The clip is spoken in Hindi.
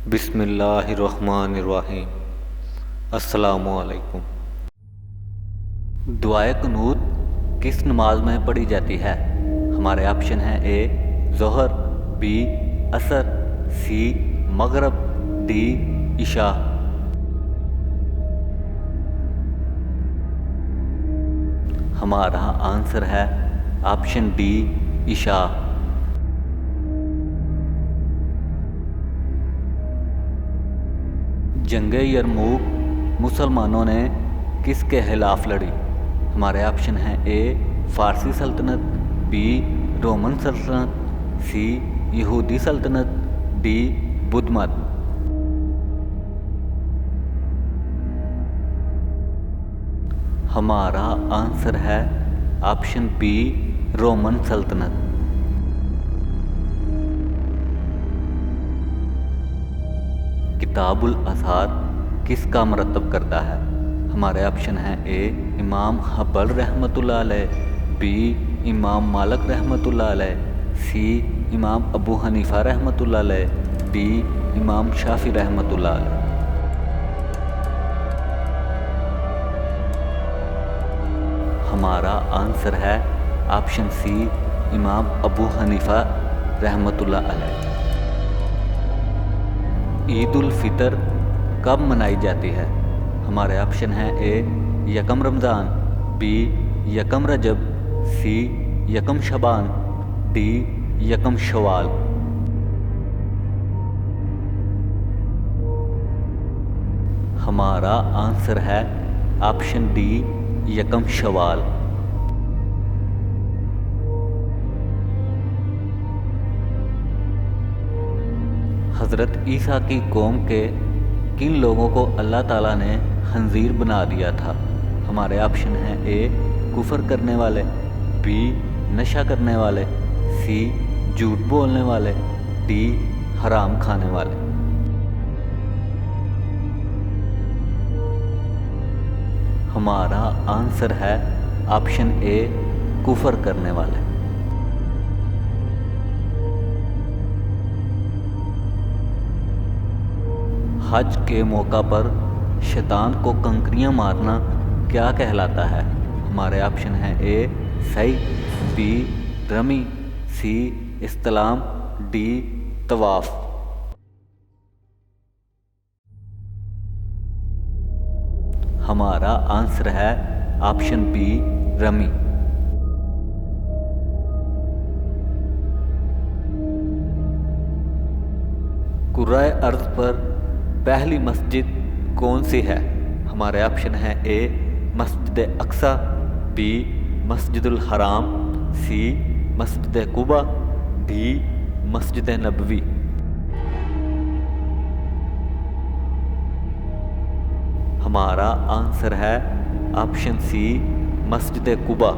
बिस्मिल्लाहिर्रहमानिर्रहीम। अस्सलामुअलैकुम। दुआए कुनूत किस नमाज में पढ़ी जाती है? हमारे ऑप्शन हैं ए ज़ोहर, बी असर, सी मगरब, डी इशा। हमारा आंसर है ऑप्शन डी इशा। जंगे यरमूक मुसलमानों ने किसके खिलाफ लड़ी? हमारे ऑप्शन हैं ए फ़ारसी सल्तनत, बी रोमन सल्तनत, सी यहूदी सल्तनत, डी बुद्ध मत। हमारा आंसर है ऑप्शन बी रोमन सल्तनत। किताबुल अज़हार किसका मरतब करता है? हमारे ऑप्शन हैं ए इमाम हब्बल रहमतुल्लाह अलैह, बी इमाम मालिक रहमतुल्लाह अलैह, सी इमाम अबू हनीफा रहमतुल्लाह अलैह, डी इमाम शाफी रहमतुल्लाह अलैह। हमारा आंसर है ऑप्शन सी इमाम अबू हनीफा रहमतुल्लाह अलैह। ईद उल फितर कब मनाई जाती है? हमारे ऑप्शन हैं ए यकम रमज़ान, बी यकम रजब, सी यकम शबान, डी यकम शवाल। हमारा आंसर है ऑप्शन डी यकम शवाल। हज़रत ईसा की कौम के किन लोगों को अल्लाह ताला ने खंजीर बना दिया था? हमारे ऑप्शन हैं ए कुफर करने वाले, बी नशा करने वाले, सी झूठ बोलने वाले, डी हराम खाने वाले। हमारा आंसर है ऑप्शन ए कुफर करने वाले। हज के मौका पर शैतान को कंकरियां मारना क्या कहलाता है? हमारे ऑप्शन हैं ए सही, बी रमी, सी इस्लाम, डी तवाफ। हमारा आंसर है ऑप्शन बी रमी। कुर्राए अर्ज़ पर पहली मस्जिद कौन सी है? हमारे ऑप्शन हैं ए मस्जिद अक्सा, बी मस्जिदुल हराम, सी मस्जिद कुबा, डी मस्जिद नबवी। हमारा आंसर है ऑप्शन सी मस्जिद कुबा।